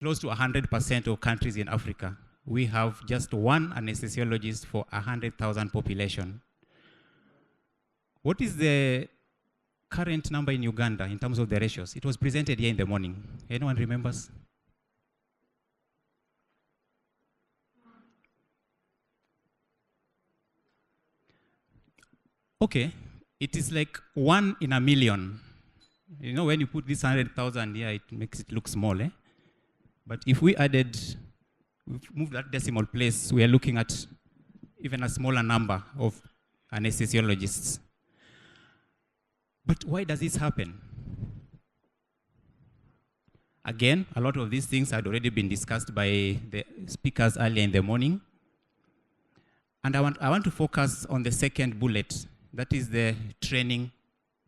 close to 100% of countries in Africa, we have just one anesthesiologist for 100,000 population. What is the current number in Uganda in terms of the ratios? It was presented here in the morning. Anyone remembers? Okay, it is like 1 in a million. You know, when you put this 100,000 here, it makes it look small, eh? But if we added, we've moved that decimal place, we are looking at even a smaller number of anesthesiologists. But why does this happen? Again, a lot of these things had already been discussed by the speakers earlier in the morning. And I want to focus on the second bullet, that is the training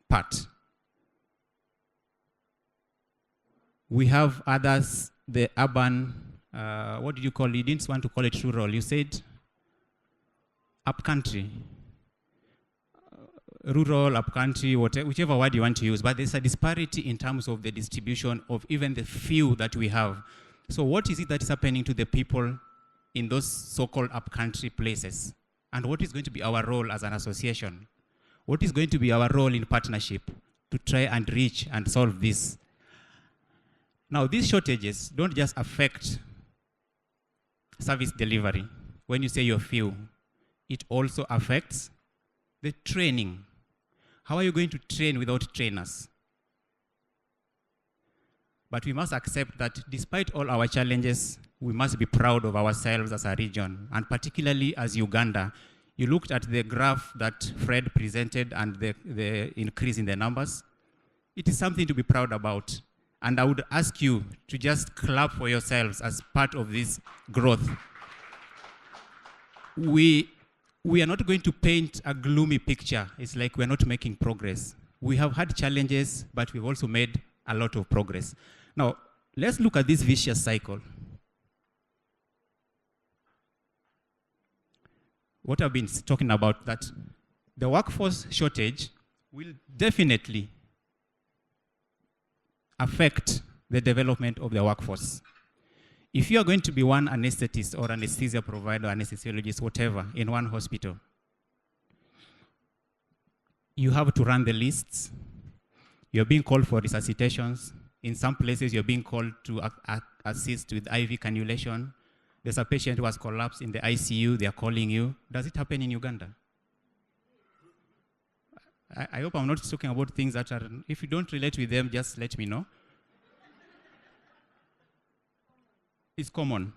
part. We have others, the urban, what did you call it? You didn't want to call it rural. You said upcountry. Rural, upcountry, whichever word you want to use. But there's a disparity in terms of the distribution of even the few that we have. So what is it that is happening to the people in those so-called upcountry places? And what is going to be our role as an association? What is going to be our role in partnership to try and reach and solve this? Now, these shortages don't just affect service delivery. When you say you're few, it also affects the training. How are you going to train without trainers? But we must accept that despite all our challenges, we must be proud of ourselves as a region, and particularly as Uganda. You looked at the graph that Fred presented and the increase in the numbers. It is something to be proud about. And I would ask you to just clap for yourselves as part of this growth. We are not going to paint a gloomy picture. It's like we're not making progress. We have had challenges, but we've also made a lot of progress. Now, let's look at this vicious cycle. What I've been talking about, that the workforce shortage will definitely affect the development of the workforce. If you are going to be one anesthetist or anesthesia provider, anesthesiologist, whatever, in one hospital, you have to run the lists. You're being called for resuscitations. In some places, you're being called to assist with IV cannulation. There's a patient who has collapsed in the ICU. They're calling you. Does it happen in Uganda? I hope I'm not talking about things that are, if you don't relate with them, just let me know. It's common.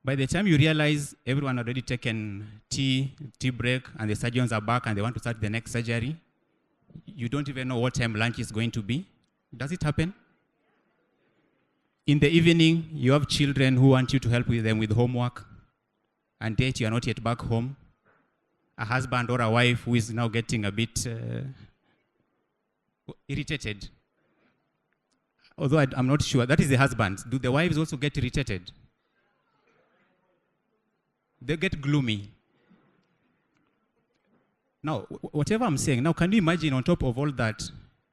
By the time you realize everyone already taken tea break, and the surgeons are back and they want to start the next surgery, you don't even know what time lunch is going to be. Does it happen? In the evening, you have children who want you to help with them with homework, and yet you are not yet back home. A husband or a wife who is now getting a bit irritated. Although I'm not sure, that is the husband. Do the wives also get irritated? They get gloomy. Now, whatever I'm saying, now can you imagine on top of all that,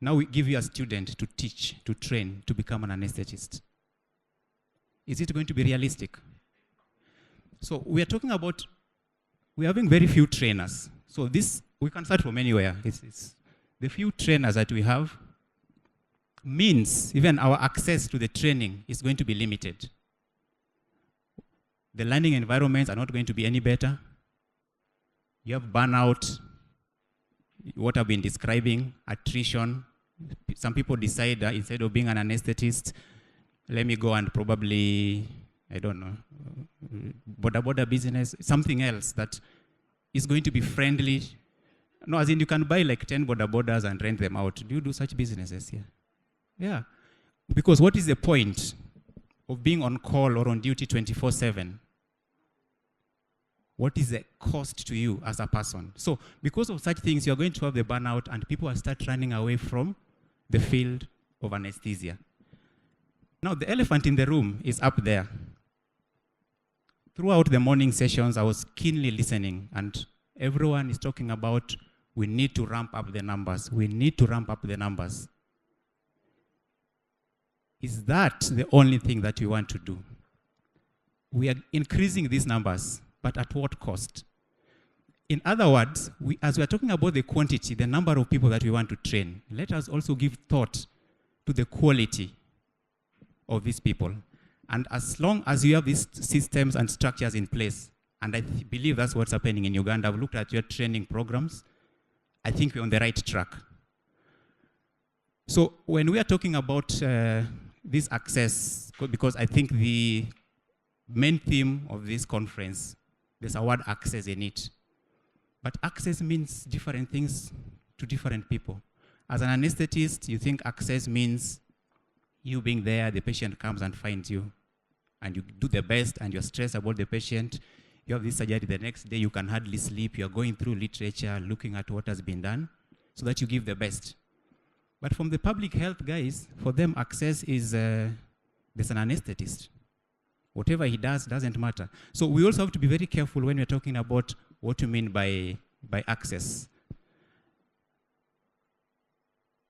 now we give you a student to teach, to train, to become an anesthetist? Is it going to be realistic? So we are talking about, we're having very few trainers. So this, we can start from anywhere. It's the few trainers that we have means even our access to the training is going to be limited. The learning environments are not going to be any better. You have burnout, what I've been describing, attrition. Some people decide that instead of being an anesthetist, let me go and probably, I don't know, border business, something else that is going to be friendly. No, as in you can buy like 10 borders and rent them out. Do you do such businesses here? Yeah. Because what is the point of being on call or on duty 24/7? What is the cost to you as a person? So because of such things, you're going to have the burnout and people will start running away from the field of anesthesia. Now, the elephant in the room is up there. Throughout the morning sessions, I was keenly listening, and everyone is talking about we need to ramp up the numbers. We need to ramp up the numbers. Is that the only thing that we want to do? We are increasing these numbers, but at what cost? In other words, as we are talking about the quantity, the number of people that we want to train, let us also give thought to the quality of these people. And as long as you have these systems and structures in place, and I believe that's what's happening in Uganda, I've looked at your training programs, I think we're on the right track. So when we are talking about this access, because I think the main theme of this conference, there's a word access in it. But access means different things to different people. As an anesthetist, you think access means you being there, the patient comes and finds you, and you do the best, and you're stressed about the patient. You have this surgery the next day, you can hardly sleep, you're going through literature, looking at what has been done, so that you give the best. But from the public health guys, for them access is, there's an anesthetist. Whatever he does doesn't matter. So we also have to be very careful when we're talking about what you mean by access.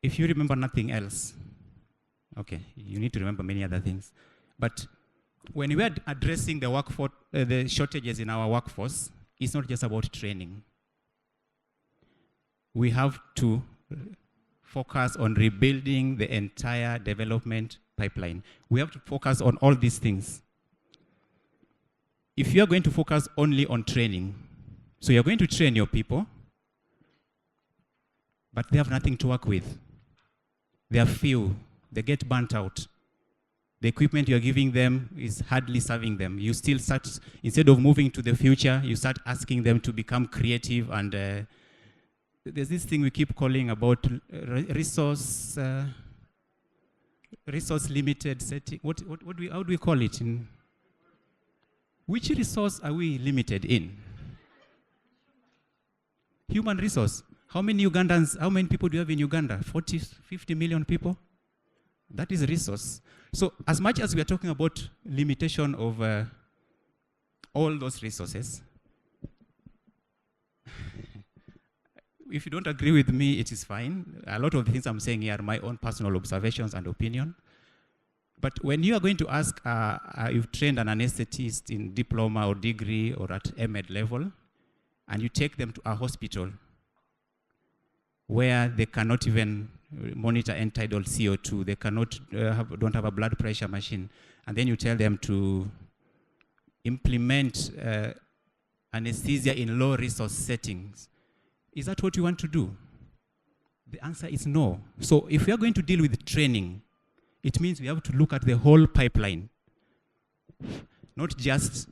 If you remember nothing else, okay, you need to remember many other things. But when we are addressing the workforce, the shortages in our workforce, it's not just about training. We have to focus on rebuilding the entire development pipeline. We have to focus on all these things. If you are going to focus only on training, so you're going to train your people, but they have nothing to work with. They are few, they get burnt out. The equipment you're giving them is hardly serving them. You still start, instead of moving to the future, you start asking them to become creative, and there's this thing we keep calling about resource limited setting. How do we call it? Which resource are we limited in? Human resource. How many Ugandans, how many people do you have in Uganda? 40, 50 million people? That is a resource. So as much as we are talking about limitation of all those resources, if you don't agree with me, it is fine. A lot of the things I'm saying here are my own personal observations and opinion. But when you are going to ask, you've trained an anesthetist in diploma or degree or at MEd level, and you take them to a hospital where they cannot even monitor end-tidal CO2, they cannot don't have a blood pressure machine, and then you tell them to implement anesthesia in low-resource settings. Is that what you want to do? The answer is no. So if we are going to deal with training, it means we have to look at the whole pipeline, not just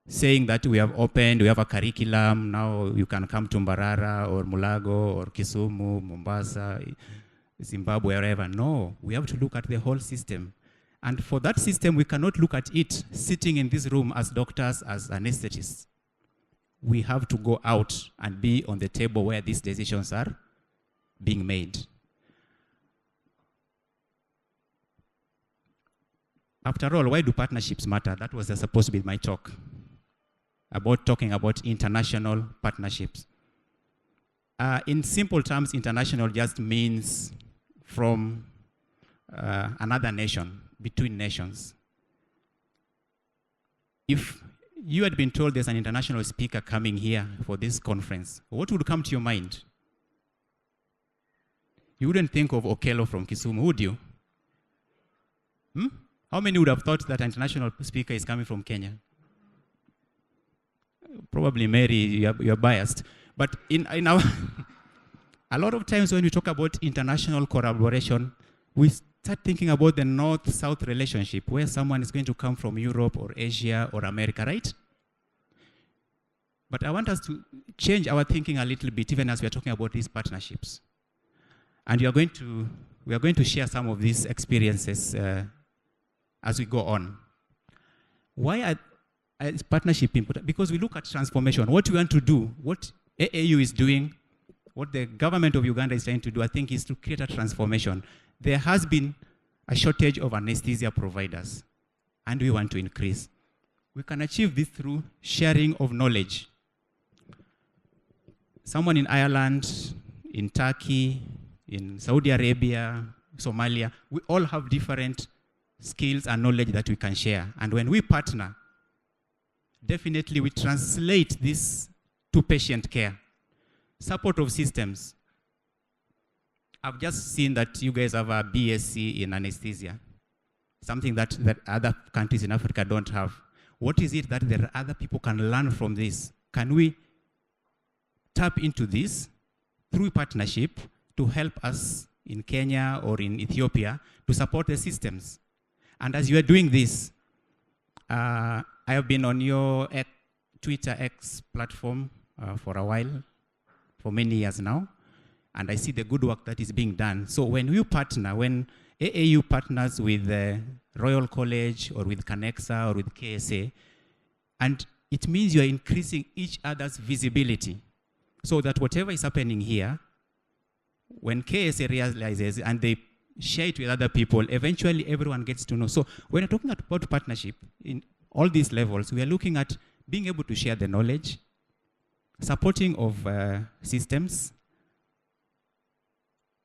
saying that we have opened, we have a curriculum, now you can come to Mbarara or Mulago or Kisumu, Mombasa, Zimbabwe, wherever. No, we have to look at the whole system. And for that system, we cannot look at it sitting in this room as doctors, as anesthetists. We have to go out and be on the table where these decisions are being made. After all, why do partnerships matter? That was supposed to be my talk, about talking about international partnerships. In simple terms, international just means from another nation, between nations. If you had been told there's an international speaker coming here for this conference, what would come to your mind? You wouldn't think of Okelo from Kisumu, would you? How many would have thought that an international speaker is coming from Kenya? Probably Mary, you're biased. But in our, a lot of times when we talk about international collaboration, we start thinking about the North-South relationship, where someone is going to come from Europe or Asia or America, right? But I want us to change our thinking a little bit, even as we are talking about these partnerships. And we are going to share some of these experiences as we go on. Why is partnership important? Because we look at transformation, what we want to do, what AAU is doing, what the government of Uganda is trying to do, I think, is to create a transformation. There has been a shortage of anesthesia providers, and we want to increase. We can achieve this through sharing of knowledge. Someone in Ireland, in Turkey, in Saudi Arabia, Somalia, we all have different skills and knowledge that we can share. And when we partner, definitely we translate this to patient care. Support of systems. I've just seen that you guys have a BSc in anesthesia, something that other countries in Africa don't have. What is it that there are other people can learn from this? Can we tap into this through partnership to help us in Kenya or in Ethiopia to support the systems? And as you are doing this, I have been on your Twitter X platform for a while, for many years now, and I see the good work that is being done. So when you partner, when AAU partners with the Royal College or with CANECSA or with KSA, and it means you are increasing each other's visibility so that whatever is happening here, when KSA realizes and they share it with other people, eventually everyone gets to know. So when we're talking about partnership in all these levels, we are looking at being able to share the knowledge, supporting of systems,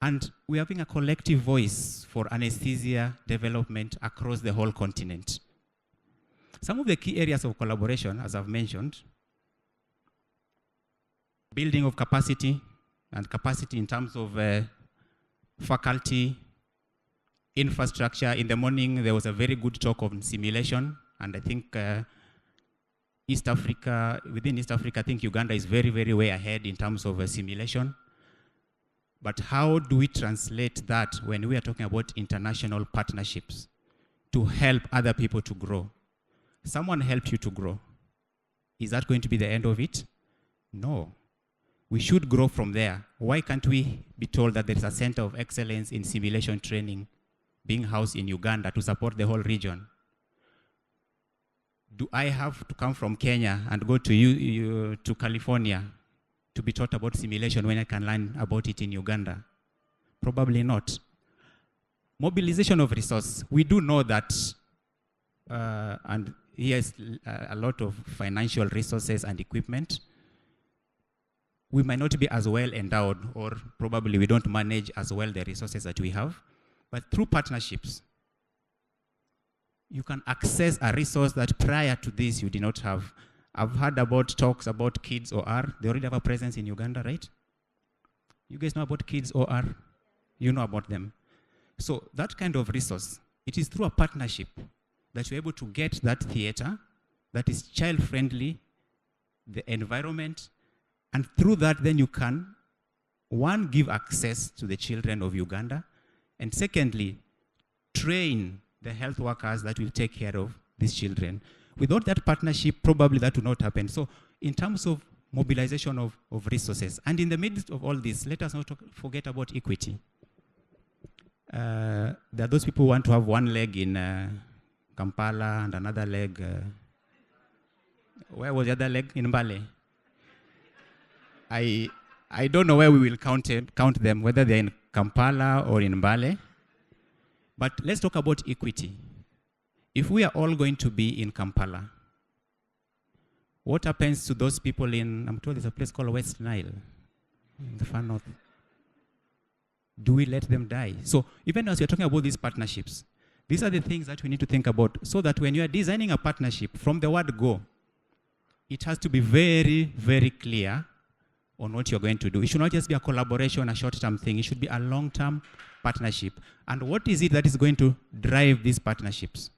and we're having a collective voice for anesthesia development across the whole continent. Some of the key areas of collaboration, as I've mentioned, building of capacity, and capacity in terms of faculty, infrastructure. In the morning, there was a very good talk on simulation, and I think East Africa, within East Africa, I think Uganda is very, very way ahead in terms of simulation. But how do we translate that when we are talking about international partnerships to help other people to grow? Someone helped you to grow. Is that going to be the end of it? No. We should grow from there. Why can't we be told that there is a center of excellence in simulation training being housed in Uganda to support the whole region? Do I have to come from Kenya and go to California to be taught about simulation when I can learn about it in Uganda? Probably not. Mobilization of resources. We do know that, and here's a lot of financial resources and equipment. We might not be as well endowed, or probably we don't manage as well the resources that we have. But through partnerships, you can access a resource that prior to this you did not have. I've heard about talks about Kids OR. They already have a presence in Uganda, right? You guys know about Kids OR? You know about them. So that kind of resource, it is through a partnership that you're able to get that theater that is child-friendly, the environment, and through that then you can, one, give access to the children of Uganda, and secondly, train the health workers that will take care of these children. Without that partnership, probably that will not happen. So in terms of mobilization of resources, and in the midst of all this, let us not forget about equity. There are those people who want to have one leg in Kampala and another leg, where was the other leg? In Mbale. I don't know where we will count them, whether they're in Kampala or in Mbale. But let's talk about equity. If we are all going to be in Kampala, what happens to those people in, I'm told there's a place called West Nile, in the far north? Do we let them die? So even as you're talking about these partnerships, these are the things that we need to think about, so that when you are designing a partnership, from the word go, it has to be very, very clear on what you're going to do. It should not just be a collaboration, a short-term thing. It should be a long-term partnership. And what is it that is going to drive these partnerships?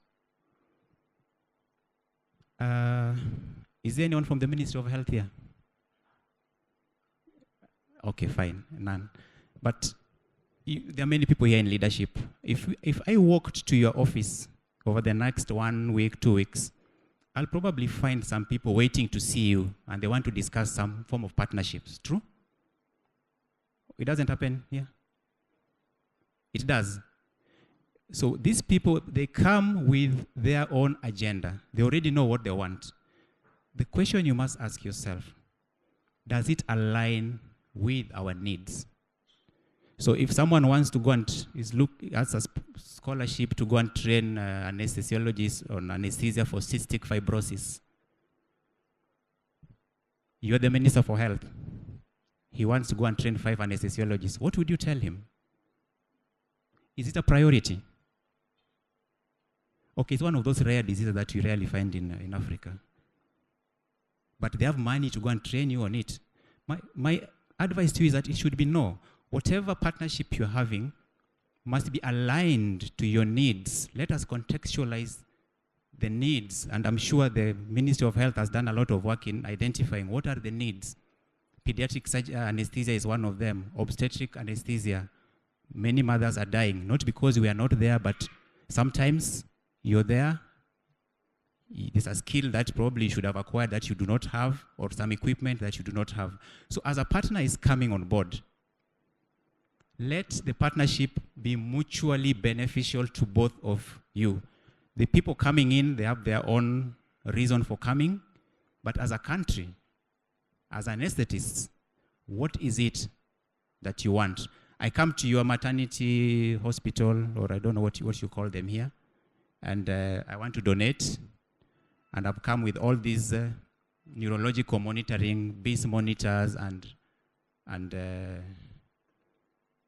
Is there anyone from the Ministry of Health here? Okay, fine, none. But there are many people here in leadership. If I walked to your office over the next 1 week, 2 weeks, I'll probably find some people waiting to see you, and they want to discuss some form of partnerships. True? It doesn't happen here? It does. So these people, they come with their own agenda. They already know what they want. The question you must ask yourself, does it align with our needs? So if someone wants to go and as a scholarship to go and train anesthesiologists on anesthesia for cystic fibrosis, you're the Minister for Health. He wants to go and train 5 anesthesiologists. What would you tell him? Is it a priority? Okay, it's one of those rare diseases that you rarely find in Africa. But they have money to go and train you on it. My advice to you is that it should be no. Whatever partnership you're having must be aligned to your needs. Let us contextualize the needs, and I'm sure the Ministry of Health has done a lot of work in identifying what are the needs. Pediatric anesthesia is one of them. Obstetric anesthesia. Many mothers are dying, not because we are not there, but sometimes you're there. There's a skill that probably you should have acquired that you do not have, or some equipment that you do not have. So as a partner is coming on board, let the partnership be mutually beneficial to both of you. The people coming in, they have their own reason for coming, but as a country, as anesthetists, what is it that you want? I come to your maternity hospital, or I don't know what you call them here, and I want to donate, and I've come with all these neurological monitoring, BIS monitors, and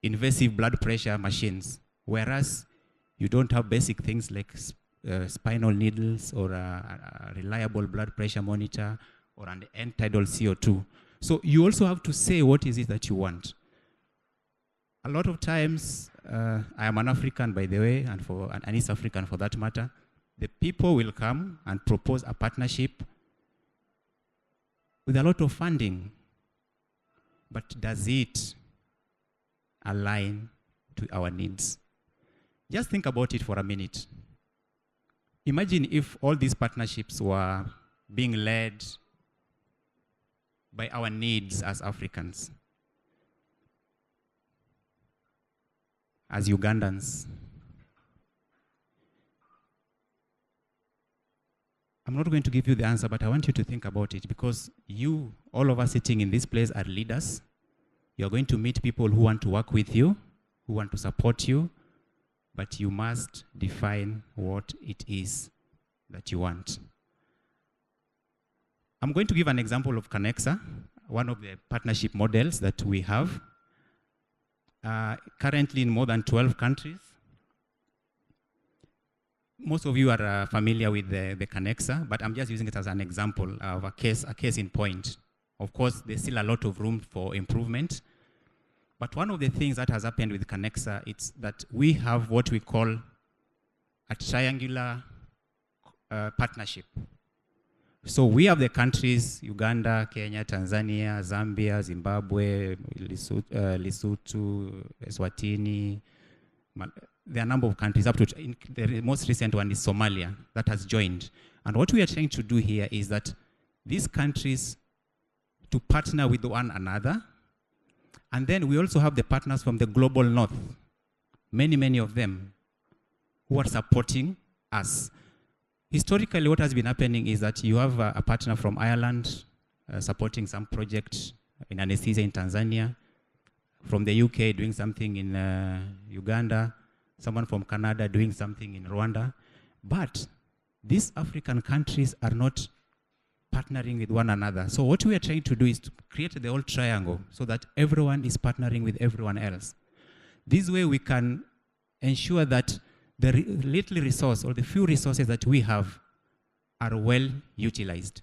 invasive blood pressure machines, whereas you don't have basic things like spinal needles or a reliable blood pressure monitor or an end-tidal CO2. So you also have to say what is it that you want. A lot of times, I am an African, by the way, and an East African for that matter. The people will come and propose a partnership with a lot of funding. But does it align to our needs? Just think about it for a minute. Imagine if all these partnerships were being led by our needs as Africans, as Ugandans. I'm not going to give you the answer, but I want you to think about it, because you, all of us sitting in this place, are leaders. You're going to meet people who want to work with you, who want to support you, but you must define what it is that you want. I'm going to give an example of CANECSA, one of the partnership models that we have. Currently in more than 12 countries. Most of you are familiar with the CANECSA, but I'm just using it as an example of a case in point. Of course, there's still a lot of room for improvement. But one of the things that has happened with CANECSA is that we have what we call a triangular partnership. So we have the countries, Uganda, Kenya, Tanzania, Zambia, Zimbabwe, Lesotho, Eswatini. There are a number of countries, up to the most recent one is Somalia, that has joined. And what we are trying to do here is that these countries to partner with one another. And then we also have the partners from the global north, many of them, who are supporting us. Historically, what has been happening is that you have a partner from Ireland supporting some project in anesthesia in Tanzania, from the UK doing something in Uganda, someone from Canada doing something in Rwanda. But these African countries are not partnering with one another. So what we are trying to do is to create the whole triangle so that everyone is partnering with everyone else. This way we can ensure that the little resource or the few resources that we have are well utilized.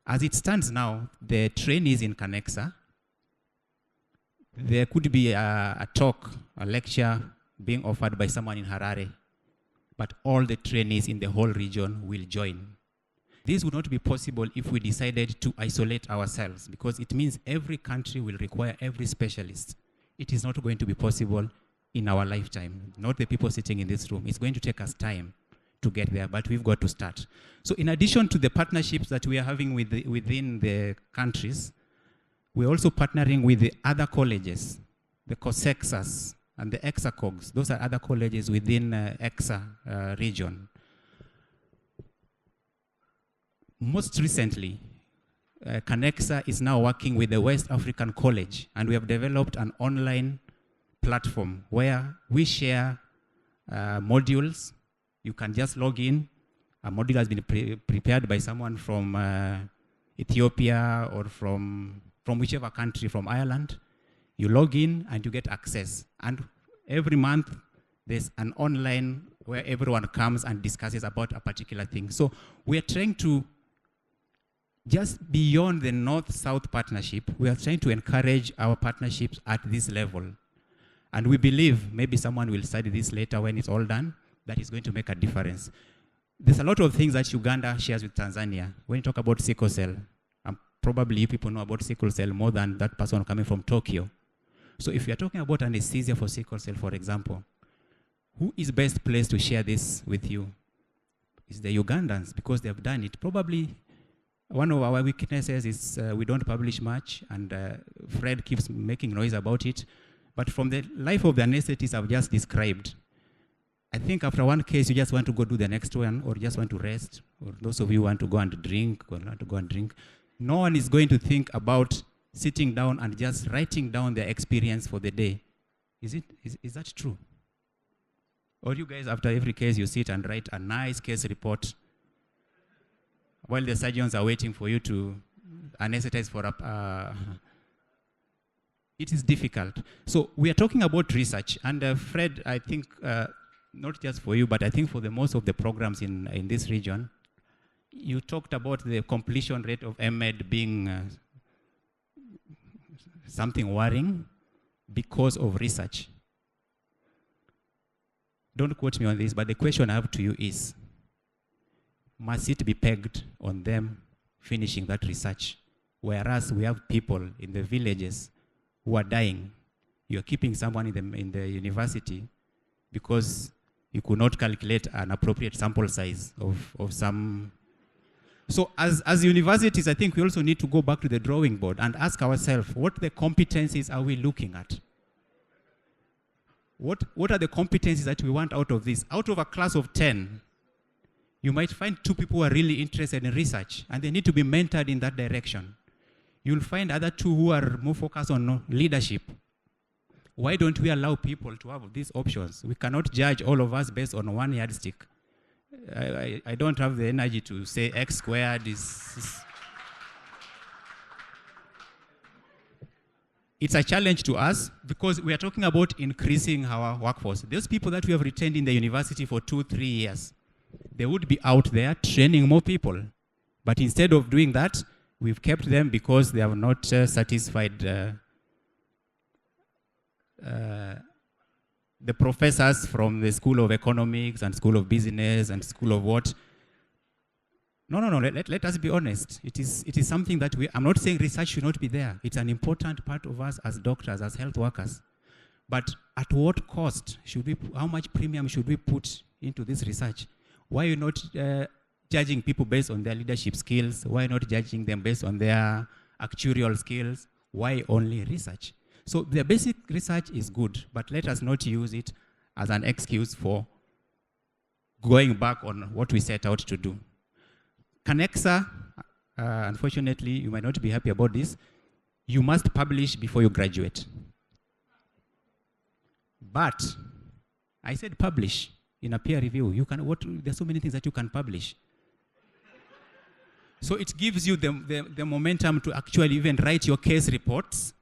As it stands now, the trainees in CANECSA, there could be a talk, a lecture being offered by someone in Harare, but all the trainees in the whole region will join. This would not be possible if we decided to isolate ourselves, because it means every country will require every specialist. It is not going to be possible in our lifetime, not the people sitting in this room. It's going to take us time to get there, but we've got to start. So in addition to the partnerships that we are having within the countries, we're also partnering with the other colleges, the CANECSAs and the EXACOGs. Those are other colleges within EXA region. Most recently, CANECSA is now working with the West African College, and we have developed an online platform where we share modules. You can just log in. A module has been prepared by someone from Ethiopia or from whichever country, from Ireland. You log in and you get access. And every month, there's an online where everyone comes and discusses about a particular thing. So we are trying to, just beyond the North-South partnership, we are trying to encourage our partnerships at this level. And we believe, maybe someone will study this later when it's all done, that is going to make a difference. There's a lot of things that Uganda shares with Tanzania. When you talk about sickle cell, probably you people know about sickle cell more than that person coming from Tokyo. So if you're talking about anesthesia for sickle cell, for example, who is best placed to share this with you? It's the Ugandans, because they've done it. Probably one of our weaknesses is we don't publish much, and Fred keeps making noise about it. But from the life of the anesthetist I've just described, I think after one case, you just want to go do the next one, or just want to rest, or those of you who want to go and drink, or want to go and drink. No one is going to think about sitting down and just writing down their experience for the day. Is that true? Or you guys, after every case, you sit and write a nice case report while the surgeons are waiting for you to anesthetize for a... It is difficult. So we are talking about research. And Fred, I think, not just for you, but I think for the most of the programs in this region, you talked about the completion rate of MED being something worrying because of research. Don't quote me on this, but the question I have to you is, must it be pegged on them finishing that research? Whereas we have people in the villages who are dying. You're keeping someone in the university because you could not calculate an appropriate sample size of some. So as universities, I think we also need to go back to the drawing board and ask ourselves, what the competencies are we looking at? What are the competencies that we want out of this? Out of a class of 10, you might find 2 people who are really interested in research, and they need to be mentored in that direction. You'll find other 2 who are more focused on leadership. Why don't we allow people to have these options? We cannot judge all of us based on one yardstick. I don't have the energy to say X squared is... It's a challenge to us because we are talking about increasing our workforce. Those people that we have retained in the university for 2-3 years, they would be out there training more people. But instead of doing that, we've kept them because they have not satisfied the professors from the School of Economics and School of Business and School of what. No, let us be honest. It is something that I'm not saying research should not be there. It's an important part of us as doctors, as health workers. But at what cost how much premium should we put into this research? Why are you not judging people based on their leadership skills? Why not judging them based on their actuarial skills? Why only research? So the basic research is good, but let us not use it as an excuse for going back on what we set out to do. CANECSA, unfortunately, you might not be happy about this. You must publish before you graduate. But I said publish in a peer review. There's so many things that you can publish. So it gives you the momentum to actually even write your case reports,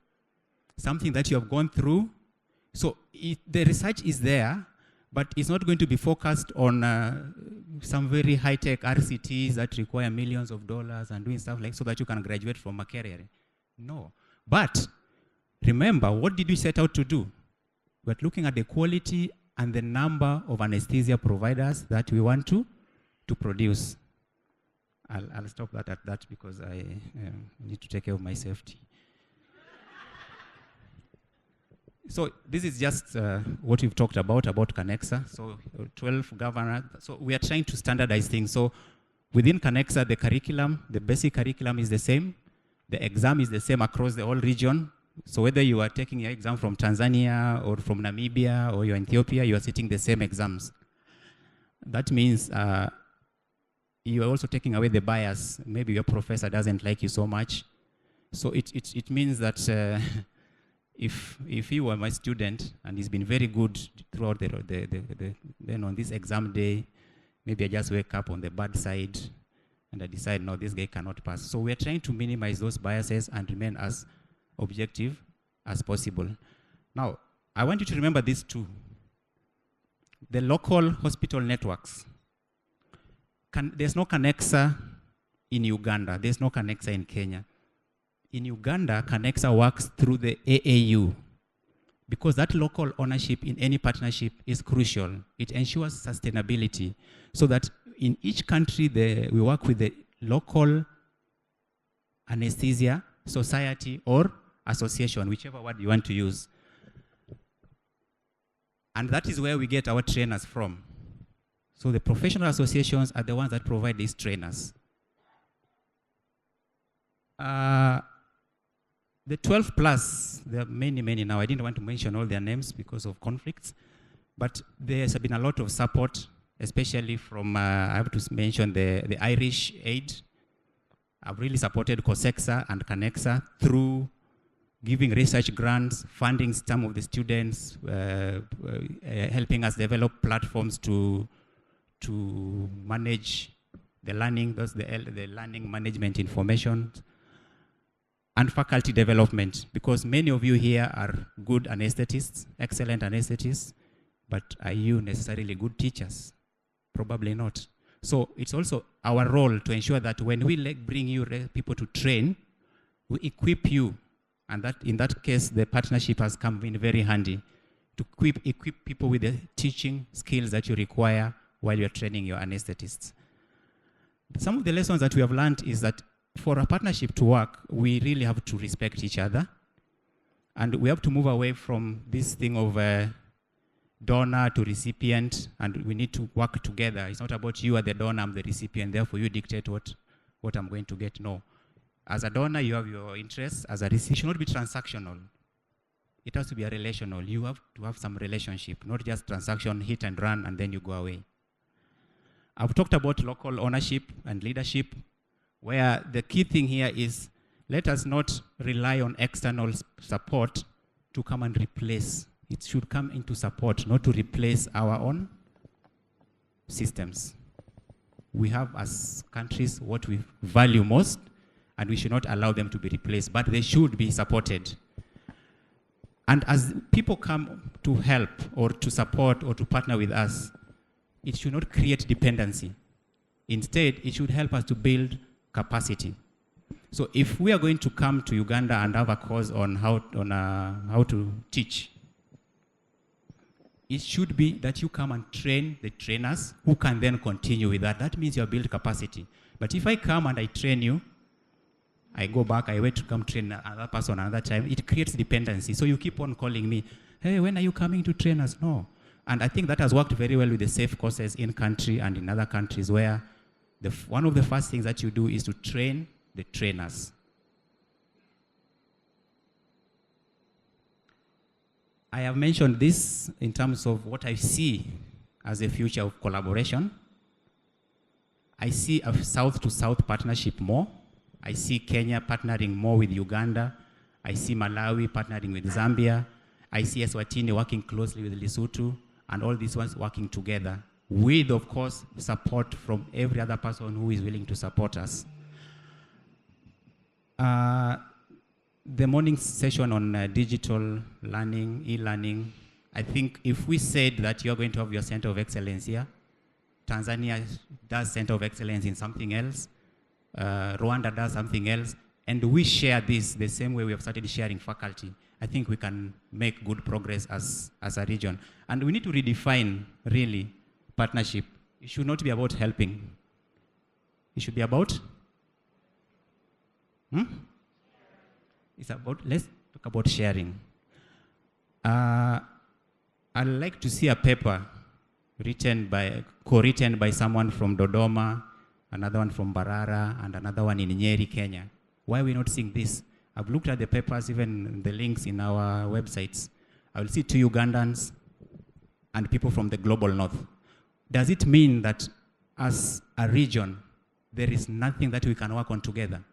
something that you have gone through. So the research is there, but it's not going to be focused on some very high-tech RCTs that require millions of dollars and doing stuff like so that you can graduate from a career. No. But remember, what did we set out to do? We're looking at the quality and the number of anesthesia providers that we want to produce. I'll stop that at that because I need to take care of my safety. So this is just what we've talked about CANECSA. So 12 governors. So we are trying to standardize things. So within CANECSA, the curriculum, the basic curriculum is the same. The exam is the same across the whole region. So whether you are taking your exam from Tanzania or from Namibia or you're in Ethiopia, you are sitting the same exams. That means you are also taking away the bias. Maybe your professor doesn't like you so much. So it means that if he were my student and he's been very good throughout then on this exam day, maybe I just wake up on the bad side and I decide, no, this guy cannot pass. So we're trying to minimize those biases and remain as objective as possible. Now, I want you to remember this too. the local hospital networks. There's no CANECSA in Uganda. There's no CANECSA in Kenya. In Uganda, CANECSA works through the AAU because that local ownership in any partnership is crucial. It ensures sustainability so that in each country we work with the local anesthesia society or association, whichever word you want to use. And that is where we get our trainers from. So the professional associations are the ones that provide these trainers. The 12 plus, there are many now. I didn't want to mention all their names because of conflicts, but there's been a lot of support, especially from, I have to mention the Irish aid. I've really supported CANECSA and CANECSA through giving research grants, funding some of the students, helping us develop platforms to manage the learning, the learning management information, and faculty development, because many of you here are good anesthetists, excellent anesthetists, but are you necessarily good teachers? Probably not. So it's also our role to ensure that when we bring you people to train, we equip you, and that in that case, the partnership has come in very handy to equip people with the teaching skills that you require while you're training your anesthetists. Some of the lessons that we have learned is that for a partnership to work, we really have to respect each other, and we have to move away from this thing of donor to recipient, and we need to work together. It's not about you are the donor, I'm the recipient, therefore you dictate what I'm going to get. No. As a donor, you have your interests. As a recipient, it should not be transactional. It has to be a relational. You have to have some relationship, not just transaction, hit and run, and then you go away. I've talked about local ownership and leadership, where the key thing here is let us not rely on external support to come and replace. It should come into support, not to replace our own systems. We have as countries what we value most, and we should not allow them to be replaced, but they should be supported. And as people come to help or to support or to partner with us, it should not create dependency. Instead, it should help us to build capacity. So if we are going to come to Uganda and have a course on how to teach, it should be that you come and train the trainers who can then continue with that. That means you have built capacity. But if I come and I train you, I go back, I wait to come train another person another time, it creates dependency. So you keep on calling me, hey, when are you coming to train us? No. And I think that has worked very well with the safe courses in country and in other countries where one of the first things that you do is to train the trainers. I have mentioned this in terms of what I see as a future of collaboration. I see a south-to-south partnership more. I see Kenya partnering more with Uganda. I see Malawi partnering with Zambia. I see Eswatini working closely with Lesotho, and all these ones working together with, of course, support from every other person who is willing to support us. The morning session on digital learning, e-learning, I think if we said that you're going to have your center of excellence here, Tanzania does center of excellence in something else, Rwanda does something else, and we share this the same way we have started sharing faculty, I think we can make good progress as a region. And we need to redefine, really, partnership. It should not be about helping. It should be about? It's about, let's talk about sharing. I'd like to see a paper co-written by someone from Dodoma, another one from Barara, and another one in Nyeri, Kenya. Why are we not seeing this? I've looked at the papers, even the links in our websites. I will see 2 Ugandans and people from the global north. Does it mean that as a region, there is nothing that we can work on together?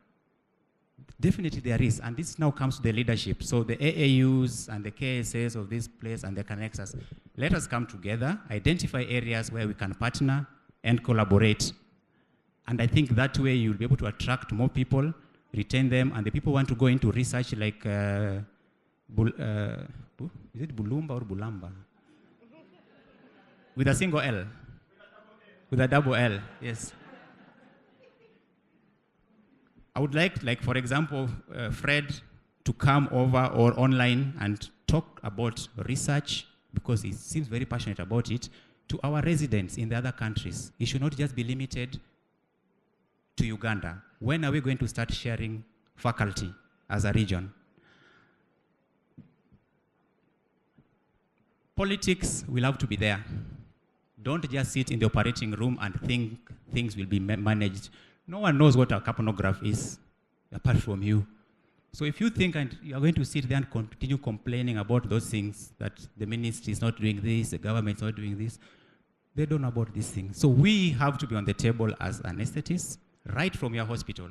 Definitely there is, and this now comes to the leadership. So the AAUs and the KSAs of this place and the CANECSAs, let us come together, identify areas where we can partner and collaborate. And I think that way you'll be able to attract more people, retain them, and the people want to go into research like, is it Bulumba or Bulamba? With a single L. With a double L, yes. I would like for example, Fred to come over or online and talk about research, because he seems very passionate about it, to our residents in the other countries. It should not just be limited to Uganda. When are we going to start sharing faculty as a region? Politics will have to be there. Don't just sit in the operating room and think things will be managed. No one knows what a capnograph is, apart from you. So if you think and you are going to sit there and continue complaining about those things, that the ministry is not doing this, the government is not doing this, they don't know about these things. So we have to be on the table as anesthetists, right from your hospital,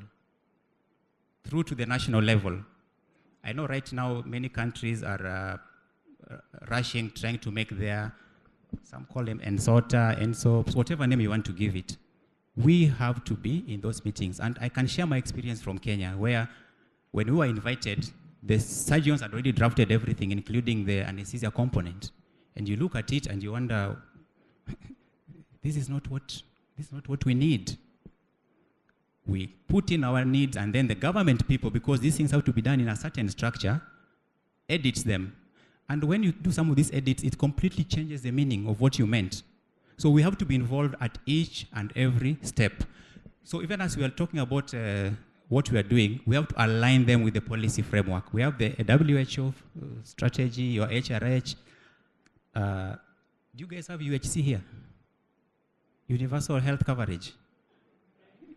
through to the national level. I know right now many countries are rushing, trying to make their, some call them ENSOTA, ENSOPs, whatever name you want to give it. We have to be in those meetings. And I can share my experience from Kenya, where when we were invited, the surgeons had already drafted everything, including the anesthesia component. And you look at it and you wonder, this is not what we need. We put in our needs, and then the government people, because these things have to be done in a certain structure, edits them. And when you do some of these edits, it completely changes the meaning of what you meant. So we have to be involved at each and every step. So even as we are talking about what we are doing, we have to align them with the policy framework. We have the WHO strategy, your HRH. Do you guys have UHC here? Universal health coverage.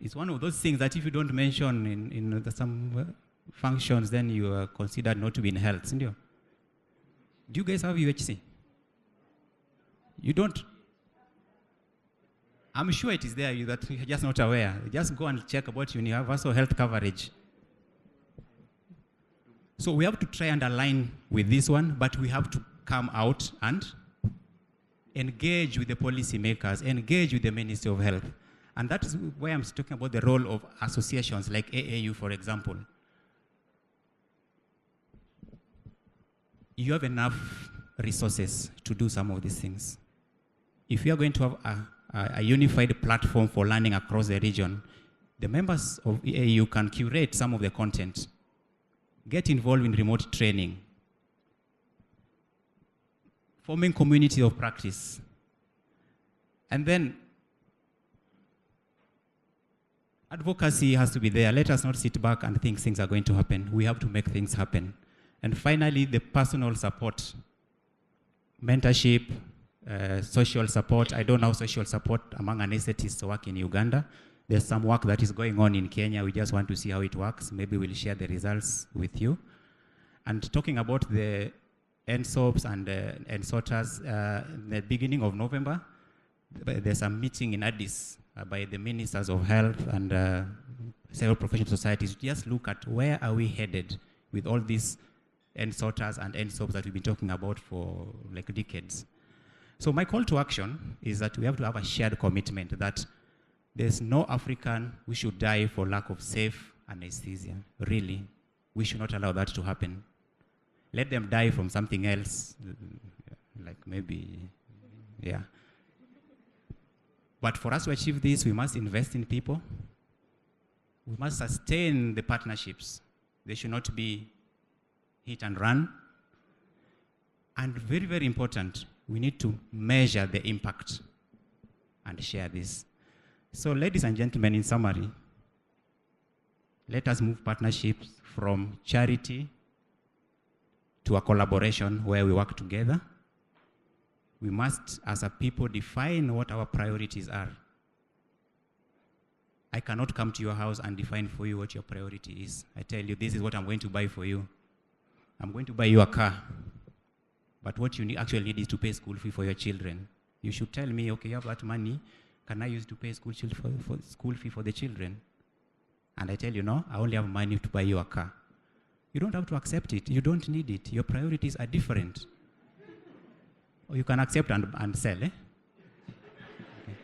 It's one of those things that if you don't mention in some functions, then you are considered not to be in health, isn't it? Do you guys have UHC? You don't? I'm sure it is there, that you're just not aware. Just go and check about universal health coverage. So we have to try and align with this one, but we have to come out and engage with the policymakers, engage with the Ministry of Health. And that is where I'm talking about the role of associations like AAU, for example. You have enough resources to do some of these things. If you are going to have a unified platform for learning across the region, the members of AAU can curate some of the content, get involved in remote training, forming community of practice. And then advocacy has to be there. Let us not sit back and think things are going to happen. We have to make things happen. And finally, the personal support, mentorship, social support. I don't know social support among anesthetists work in Uganda. There's some work that is going on in Kenya. We just want to see how it works. Maybe we'll share the results with you. And talking about the ENSOPs and ENSOTAs, in the beginning of November, there's a meeting in Addis by the ministers of health and several professional societies. Just look at where are we headed with all these ENSOTAs and ENSOPs that we've been talking about for like decades. So my call to action is that we have to have a shared commitment that there's no African who should die for lack of safe anesthesia. Really, we should not allow that to happen. Let them die from something else, like maybe, yeah. But for us to achieve this, we must invest in people. We must sustain the partnerships. They should not be hit and run. And very, very important, we need to measure the impact and share this. So ladies and gentlemen, in summary, let us move partnerships from charity to a collaboration where we work together. We must, as a people, define what our priorities are. I cannot come to your house and define for you what your priority is. I tell you, this is what I'm going to buy for you. I'm going to buy you a car. But what you actually need is to pay school fee for your children. You should tell me, okay, you have that money. Can I use to pay school fee for the children? And I tell you, no, I only have money to buy you a car. You don't have to accept it. You don't need it. Your priorities are different. Or you can accept and sell, eh? Okay.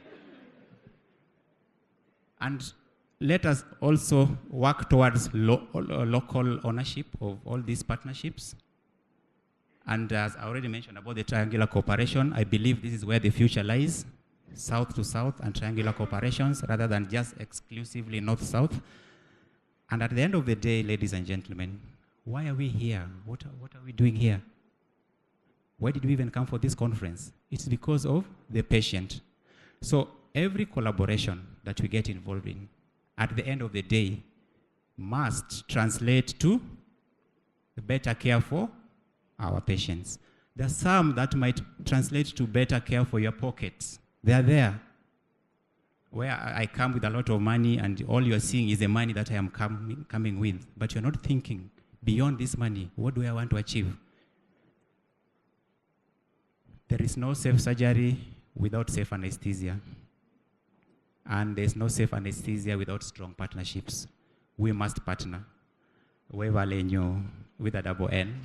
And let us also work towards local ownership of all these partnerships. And as I already mentioned about the triangular cooperation, I believe this is where the future lies, south to south and triangular cooperations rather than just exclusively north-south. And at the end of the day, ladies and gentlemen, why are we here? What are we doing here? Why did we even come for this conference? It's because of the patient. So every collaboration that we get involved in, at the end of the day, must translate to better care for our patients. There are some that might translate to better care for your pockets. They are there. Where I come with a lot of money and all you're seeing is the money that I am coming with, but you're not thinking beyond this money, what do I want to achieve? There is no safe surgery without safe anesthesia. And there's no safe anesthesia without strong partnerships. We must partner. Wevalenyo with a double N.